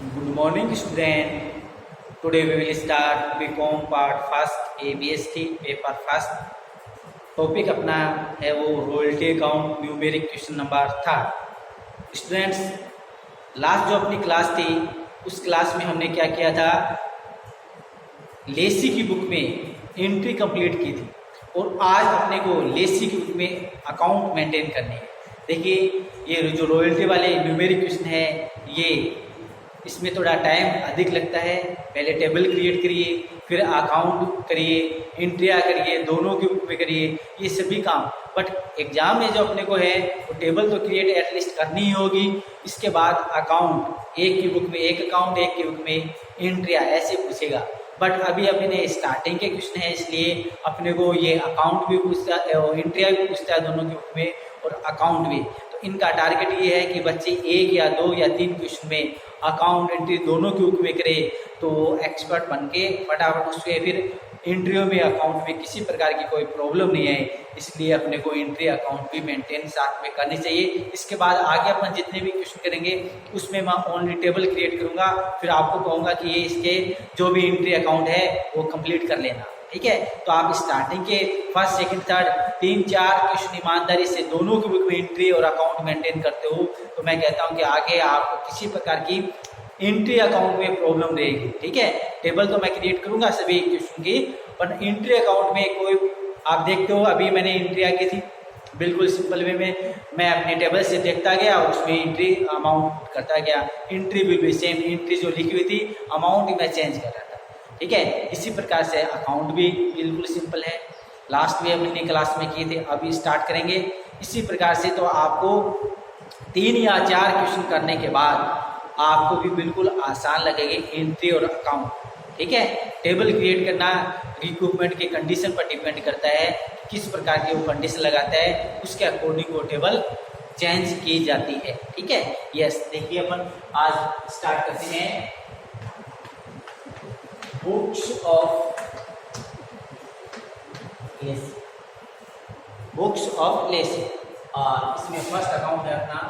Good morning, student. Today we will start BCom part first ABST paper first. Topic अपना है वो royalty account numeric question number third. Students, last जो अपनी class थी उस class में हमने क्या किया था, लेसी की बुक में एंट्री कंप्लीट की थी और आज अपने को लेसी की बुक में अकाउंट मेंटेन करनी है। देखिए, ये जो रॉयल्टी वाले न्यूमेरिक क्वेश्चन है ये इसमें थोड़ा टाइम अधिक लगता है। पहले टेबल क्रिएट करिए, फिर अकाउंट करिए, एंट्रियाँ करिए, दोनों के बुक में करिए, ये सभी काम। बट एग्जाम में जो अपने को है तो टेबल तो क्रिएट एटलीस्ट करनी ही होगी। इसके बाद अकाउंट, एक की बुक में एक अकाउंट, एक की बुक में एंट्रियाँ, ऐसे पूछेगा। बट अभी अपने स्टार्टिंग के क्वेश्चन है, इसलिए अपने को ये अकाउंट भी पूछता है और एंट्रियाँ भी पूछता है दोनों की बुक में, और अकाउंट भी। तो इनका टारगेट ये है कि बच्चे एक या दो या तीन क्वेश्चन में अकाउंट एंट्री दोनों के बुक में करे तो एक्सपर्ट बन के फटाफट उसके फिर एंट्रियों में अकाउंट में किसी प्रकार की कोई प्रॉब्लम नहीं है। इसलिए अपने को एंट्री अकाउंट भी मेंटेन साथ में करनी चाहिए। इसके बाद आगे अपन जितने भी क्वेश्चन करेंगे उसमें मैं ओनली टेबल क्रिएट करूंगा, फिर आपको कहूँगा कि ये इसके जो भी एंट्री अकाउंट है वो कंप्लीट कर लेना, ठीक है। तो आप स्टार्टिंग के फर्स्ट सेकंड थर्ड 3-4 क्वेश्चन ईमानदारी से दोनों की बुक में एंट्री और अकाउंट मेंटेन करते हो तो मैं कहता हूं कि आगे आपको किसी प्रकार की एंट्री अकाउंट में प्रॉब्लम रहेगी, ठीक है। टेबल तो मैं क्रिएट करूंगा सभी क्वेश्चन की, पर एंट्री अकाउंट में कोई, आप देखते हो अभी मैंने एंट्री आ की थी बिल्कुल सिंपल वे में, मैं अपने टेबल से देखता गया और उसमें एंट्री अमाउंट करता गया। एंट्री भी सेम, एंट्री जो लिखी हुई थी अमाउंट ही मैं चेंज कर रहा था, ठीक है। इसी प्रकार से अकाउंट भी बिल्कुल सिंपल है, लास्ट में हमने क्लास में किए थे, अभी स्टार्ट करेंगे इसी प्रकार से। तो आपको 3 या 4 क्वेश्चन करने के बाद आपको भी बिल्कुल आसान लगेगी एंट्री और अकाउंट, ठीक है। टेबल क्रिएट करना रिक्रूटमेंट के कंडीशन पर डिपेंड करता है, किस प्रकार की वो कंडीशन लगाता है उसके अकॉर्डिंग वो टेबल चेंज की जाती है, ठीक है। यस, देखिए अपन आज स्टार्ट करते हैं books of Lesi, books of Lesi. और इसमें फर्स्ट अकाउंट है अपना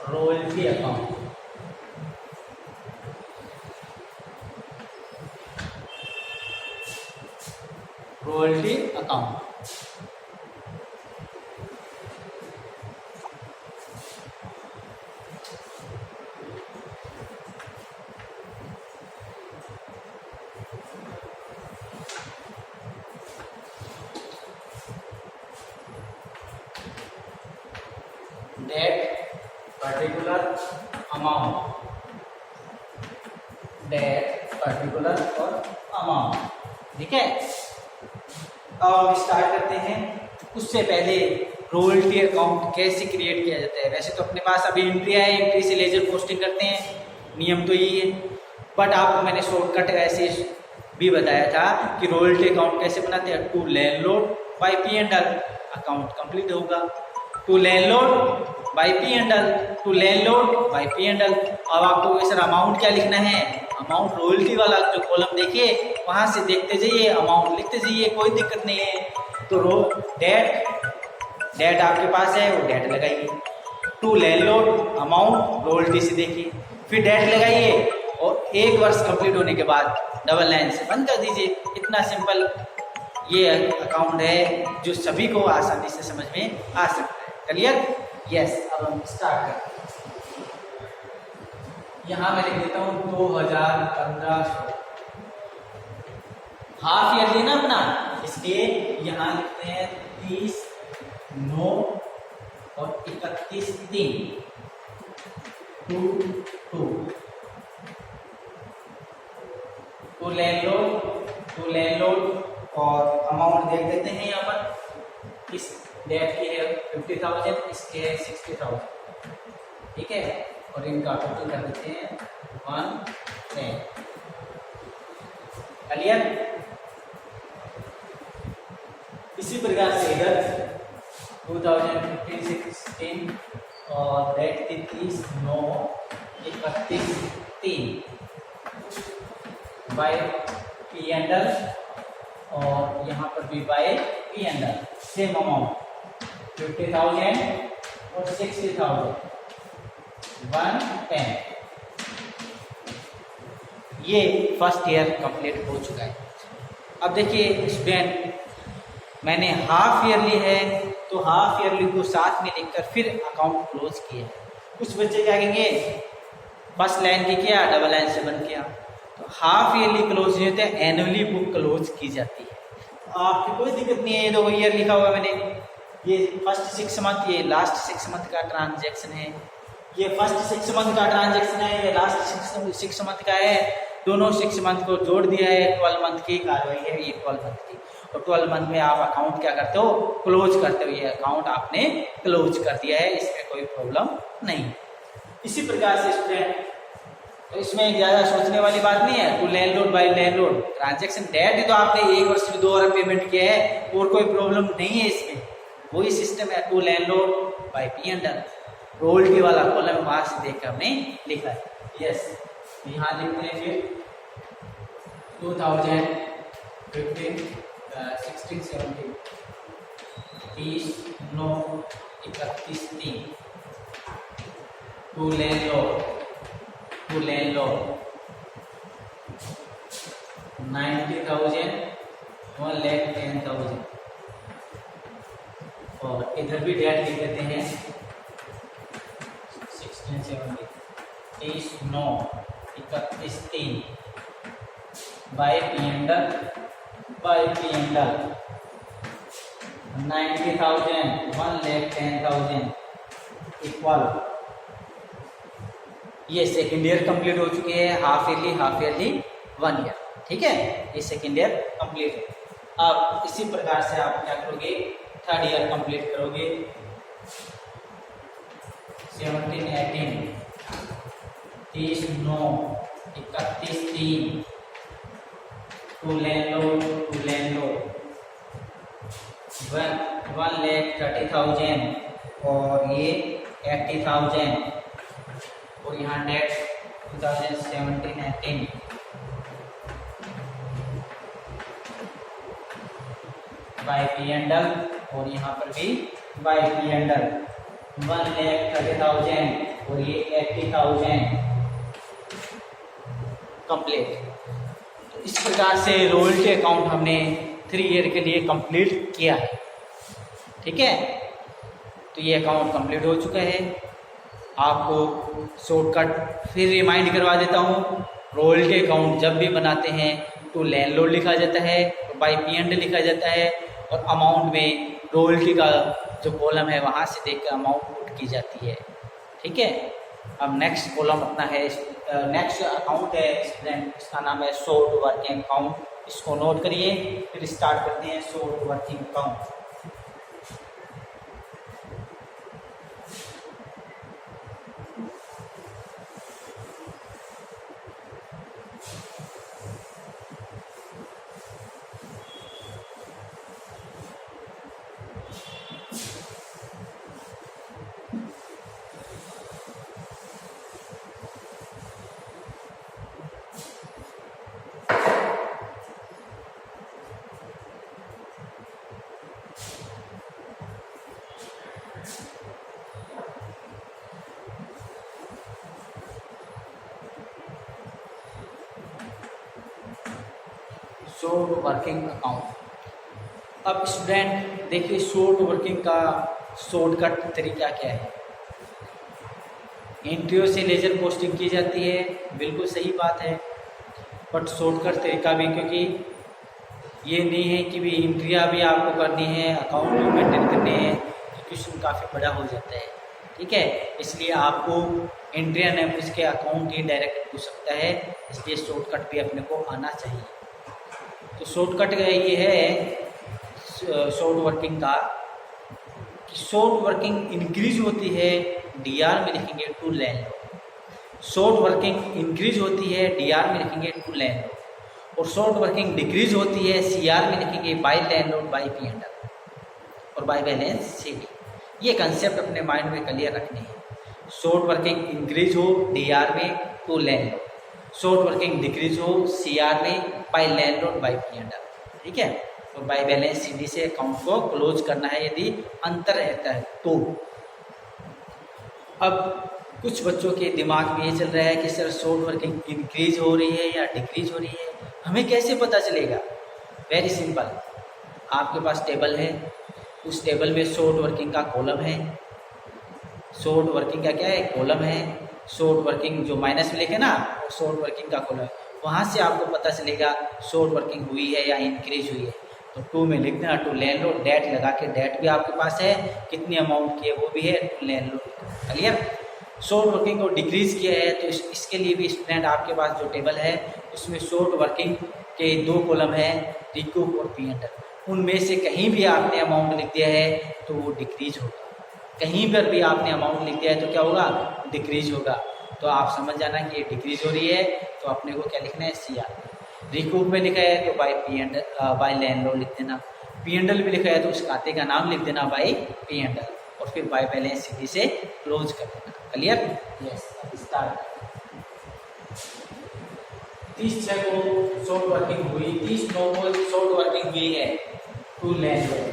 royalty account. Royalty account that particular amount, that particular और amount, ठीक है। अब हम स्टार्ट करते हैं। उससे पहले रॉयल्टी अकाउंट कैसे क्रिएट किया जाता है। वैसे तो अपने पास अभी एंट्री है, एंट्री से लेजर पोस्टिंग करते हैं, नियम तो यही है। बट आपको मैंने शॉर्टकट ऐसे भी बताया था कि रॉयल्टी अकाउंट कैसे बनाते हैं। To landlord by P&L account complete होगा, to landlord by P&L, to landlord by P&L। अब आपको सर अमाउंट क्या लिखना है, अमाउंट रॉयल्टी वाला जो कॉलम देखिए वहां से देखते जाइए, अमाउंट लिखते जाइए, कोई दिक्कत नहीं है। तो डेट आपके पास है वो डेट लगाइए, टू लैंडलॉर्ड अमाउंट रॉयल्टी से देखिए, फिर डेट लगाइए और 1 वर्ष कंप्लीट होने के बाद डबल लाइन से बंद कर दीजिए। इतना सिंपल ये अकाउंट है जो सभी को आसानी से समझ में आ सकता है। क्लियर? यस, अब हम स्टार्ट करते हैं। यहाँ मैं लिख देता हूँ 2015 हाफ ईयर लेना अपना, इसलिए यहाँ लिखते हैं 30/9 और 31/3 टू लैंडलॉर्ड और अमाउंट देख देते हैं यहाँ पर। इस डेट की है 50,000, इसके है 60,000, ठीक है। और इनका टोटल कर देते हैं 110। क्लियर? इसी प्रकार से इधर 2015-16 और डेट थी 30/9 31/3 बाय P&L और यहाँ पर भी बाय P&L सेम अमाउंट 50,000 और 60,000। 110। ये फर्स्ट ईयर कंप्लीट हो चुका है। अब देखिए स्टूडेंट, मैंने हाफ ईयरली है तो हाफ ईयरली को साथ में लिखकर फिर अकाउंट क्लोज किया। कुछ बच्चे क्या कहेंगे, फर्स्ट लाइन की किया, डबल लाइन से बंद किया। तो हाफ ईयरली क्लोज नहीं होता है, एनुअली बुक क्लोज की जाती है। तो आपकी कोई दिक्कत नहीं है, ये 2 ईयर लिखा हुआ है मैंने, ये फर्स्ट 6 मंथ, ये लास्ट 6 मंथ का ट्रांजेक्शन है, ये फर्स्ट 6 मंथ का ट्रांजेक्शन है, ये लास्ट 6 मंथ का है। दोनों 6 मंथ को जोड़ दिया है, 12 मंथ की कार्रवाई है ये 12 मंथ की। और 12 मंथ में आप अकाउंट क्या करते हो, क्लोज करते हो। ये अकाउंट आपने क्लोज कर दिया है, इसमें कोई प्रॉब्लम नहीं। इसी प्रकार से स्टूडेंट, तो इसमें ज़्यादा सोचने वाली बात नहीं है। To landlord by landlord transaction date ही तो आपने 1 वर्ष में 2 बार पेमेंट किया है, और कोई प्रॉब्लम नहीं है इसमें। वही सिस्टम है, टू लैंडलॉर्ड बाय पी एंडर, रोयल्टी वाला कॉलम वहां से देख हमने लिखा है। यस, यहाँ लिखते हैं फिर 2015, 16, 17, 30, 9, 31, 3 टू लैंडलॉर्ड 90,000, 1,10,000। और इधर भी डेट लिख देते हैं 16, 17, 30, 9, 31, 3 बाय पी एंडर 90,000, 1,10,000 इक्वल। ये सेकेंड ईयर कंप्लीट हो चुकी है, हाफ ईयरली 1 ईयर। ठीक है, ये सेकेंड ईयर कंप्लीट है। अब इसी प्रकार से आप क्या करोगे, थर्ड ईयर कंप्लीट करोगे। 17, 18, 30, 9, 31, 3 टू लैंडलॉर्ड 1,30,000 और ये 80,000। और यहाँ डेट 2017, 18 बाय पी एंडल, और यहाँ पर भी बाय पी एंडल 1,30,000 और ये 80,000 कंप्लीट। तो इस प्रकार से रॉयल्टी अकाउंट हमने 3 ईयर के लिए कंप्लीट किया है। ठीक है, तो ये अकाउंट कंप्लीट हो चुका है। आपको शॉर्टकट फिर रिमाइंड करवा देता हूँ। रॉयल्टी अकाउंट जब भी बनाते हैं तो लैंडलॉर्ड लिखा जाता है, तो बाय पी एंड लिखा जाता है, और अमाउंट में रॉयल्टी का जो कॉलम है वहाँ से देख कर अमाउंट पुट की जाती है। ठीक है, अब नेक्स्ट कॉलम अपना है, नेक्स्ट अकाउंट है स्टूडेंट, इसका नाम है शॉर्ट वर्किंग अकाउंट। इसको नोट करिए, फिर स्टार्ट करते हैं short working account. Short working account. अब स्टूडेंट देखिए, शॉर्ट वर्किंग का शॉर्टकट तरीका क्या है। एंट्रियों से लेजर पोस्टिंग की जाती है, बिल्कुल सही बात है, बट शॉर्टकट तरीका भी, क्योंकि ये नहीं है कि भी एंट्रियाँ भी आपको करनी है, अकाउंट भी मेंटेन करने हैं, क्वेश्चन काफ़ी बड़ा हो जाता है। ठीक है, इसलिए आपको एंट्रिया नहीं पूछ के अकाउंट ही डायरेक्ट पूछ सकता है, इसलिए शॉर्टकट भी अपने को आना चाहिए। तो शॉर्टकट ये है शॉर्ट वर्किंग का कि शॉर्ट वर्किंग इंक्रीज होती है, डीआर में लिखेंगे to landlord. Short working increase होती है, डीआर में लिखेंगे टू लैंडलॉर्ड। और शॉर्ट वर्किंग डिक्रीज होती है, सीआर में लिखेंगे by landlord by P and L और बाय बैलेंस सीडी। ये कंसेप्ट अपने माइंड में क्लियर रखने हैं। शॉर्ट वर्किंग इंक्रीज हो डीआर में to landlord, short working decrease हो सीआर में by landlord by P and L. ठीक है, तो बाय बैलेंस सीडी से अकाउंट को क्लोज करना है यदि अंतर रहता है तो। अब कुछ बच्चों के दिमाग में ये चल रहा है कि सर शॉर्ट वर्किंग इंक्रीज हो रही है या डिक्रीज हो रही है, हमें कैसे पता चलेगा? वेरी सिंपल, आपके पास टेबल है, उस टेबल में शॉर्ट वर्किंग का कॉलम है, शॉर्ट वर्किंग का क्या है, कॉलम है, शॉर्ट वर्किंग जो माइनस में लिखे ना वो शॉर्ट वर्किंग का कॉलम है, वहाँ से आपको पता चलेगा शॉर्ट वर्किंग हुई है या इंक्रीज हुई है। तो टू में लिख देना, टू लैंडलॉर्ड, डेट लगा के, डेट भी आपके पास है, कितनी अमाउंट की है वो भी है, to landlord. Clear? Short working को डिक्रीज किया है तो इसके लिए भी स्टूडेंट आपके पास जो टेबल है उसमें शॉर्ट वर्किंग के दो कॉलम है, रिकूप और पी एंड, उनमें से कहीं भी आपने अमाउंट लिख दिया है तो वो डिक्रीज होगा, कहीं पर भी आपने अमाउंट लिख दिया है तो क्या होगा, डिक्रीज होगा। तो आप समझ जाना कि ये डिक्रीज हो रही है तो अपने को क्या लिखना है, सी आर। रिकूप में लिखा है तो by P and, by landlord लिख देना। पी एंड एल भी लिखा है तो उस खाते का नाम लिख देना बाय पी एंड एल, और फिर बाय बैलेंस सीधी से क्लोज कर देना। क्लियर? यस, अब स्टार्ट। 30/6 को शॉर्ट वर्किंग हुई, 30/9 को शॉर्ट वर्किंग हुई है टू लैंडलॉर्ड,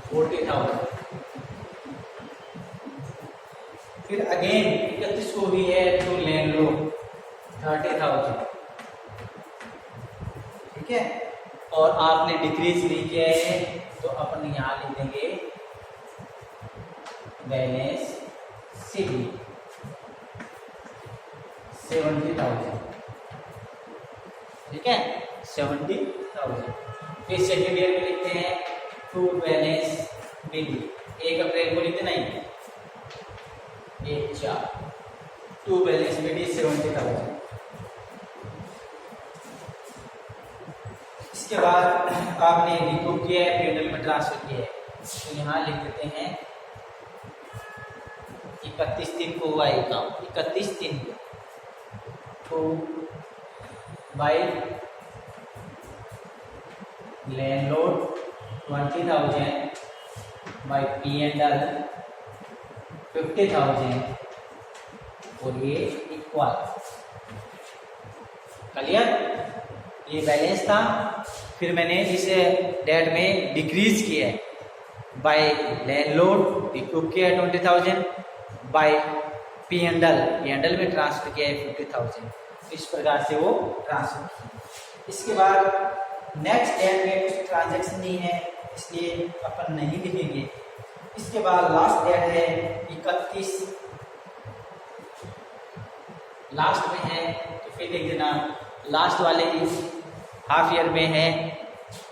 40,000। फिर अगेन 31 को हुई है टू लैंडलॉर्ड 30,000, ठीक है, और आपने डिक्रीज नहीं किया है तो अपन यहाँ लिख देंगे बैलेंस सीडी 70,000, ठीक है, 70,000। फिर सेकेंड ईयर में लिखते हैं टू बैलेंस बीडी, 1 अप्रैल को लिखते नहीं, 1/4, टू बैलेंस बीडी 70,000। इसके बाद आपने रिकूप किया है, पी में ट्रांसफर किया है, तो यहाँ लिख देते हैं 31/3 को हुआ अकाउंट, 31/3 को to by landlord 20,000 by P and L 50,000, और ये इक्वल। क्लियर? ये बैलेंस था। फिर मैंने इस डेट में डिक्रीज किया है, बाय लैंडलॉर्ड रिकूप किया है 20,000, बाय पी एंड एल में ट्रांसफर किया है 50,000। इस प्रकार से वो ट्रांसफर किया। इसके बाद नेक्स्ट डेट में कुछ ट्रांजैक्शन नहीं है इसलिए अपन नहीं लिखेंगे। इसके बाद लास्ट डेट है 31, लास्ट में है तो फिर लिख देना, लास्ट वाले हाफ ईयर में है,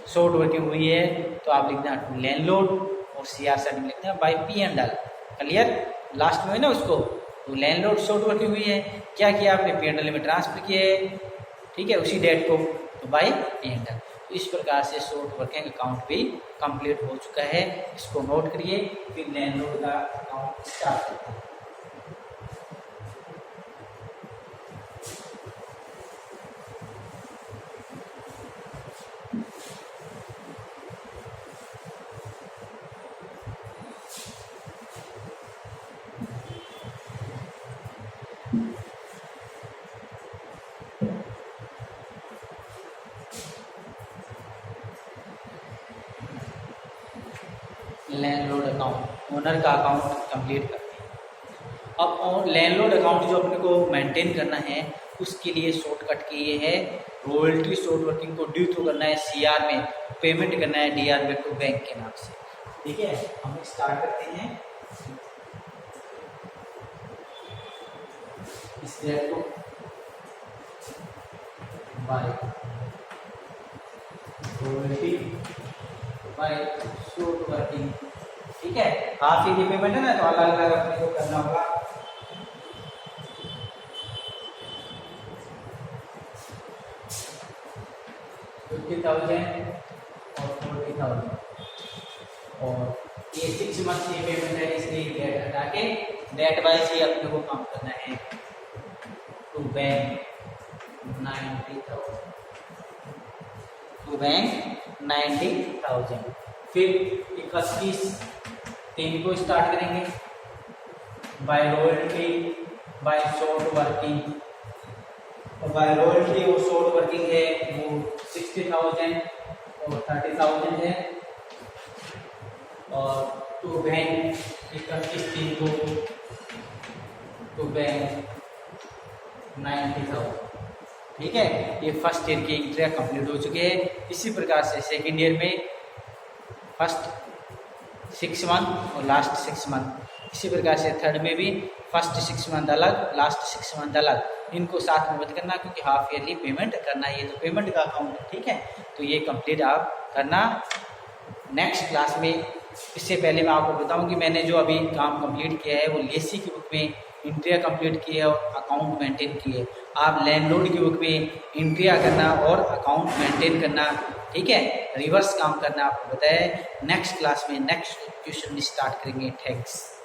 शॉर्ट वर्किंग हुई है तो आप लिख देना टू लैंडलॉर्ड, और सी आर साइड में लिख देना bye P and L. Clear? Last में है ना उसको, तो लैंडलॉर्ड शॉर्ट वर्किंग हुई है, क्या किया आपने, पी एंड एल में ट्रांसफर किए, ठीक है, उसी डेट को, तो बाय पी एंड एल। तो इस प्रकार से शॉर्ट वर्किंग अकाउंट भी कंप्लीट हो चुका है, इसको नोट करिए। फिर लैंडलॉर्ड का अकाउंट स्टार्ट करते हैं। लैंडलॉर्ड अकाउंट, ओनर का अकाउंट कंप्लीट करते हैं। अब लैंडलॉर्ड अकाउंट जो अपने को मेंटेन करना है उसके लिए शॉर्टकट की ये है, रॉयल्टी शॉर्ट वर्किंग को ड्यू थ्रू करना है, सीआर में पेमेंट करना है, डीआर में टू बैंक के नाम से। ठीक है, हम स्टार्ट करते हैं इस डेट को by royalty by short working. ठीक है, हाफ ईयरली पेमेंट है ना, तो अलग अलग अपने को करना होगा। $50,000 और $40,000, और ये 6 मंथ की पेमेंट है इसलिए डेट हटा के डेट वाइज ही अपने को काम करना है। To bank 90,000, to bank 90,000। फिर 31/3 को स्टार्ट करेंगे by royalty by short working, और बाय रॉयल्टी और शॉर्ट वर्किंग है वो 60,000 और 30,000 है। और टू बैंक 31/3 को, टू बैंक 90,000। ठीक है, ये फर्स्ट ईयर की एंट्रियाँ कंप्लीट हो चुके हैं। इसी प्रकार से सेकेंड ईयर में फर्स्ट 6 मंथ और लास्ट 6 मंथ, इसी प्रकार से थर्ड में भी फर्स्ट 6 मंथ अलग, लास्ट 6 मंथ अलग, इनको साथ में मत करना क्योंकि हाफ ईयरली पेमेंट करना है, ये तो पेमेंट का अकाउंट है। ठीक है, तो ये कंप्लीट आप करना नेक्स्ट क्लास में। इससे पहले मैं आपको बताऊं कि मैंने जो अभी काम कंप्लीट किया है वो लेसी की बुक में इंट्रिया कंप्लीट की है और अकाउंट मेंटेन की है। आप लैंडलॉर्ड की बुक में इंट्रिया करना और अकाउंट मेंटेन करना, ठीक है, रिवर्स काम करना आपको बताया है। नेक्स्ट क्लास में नेक्स्ट क्वेश्चन स्टार्ट करेंगे। थैंक्स।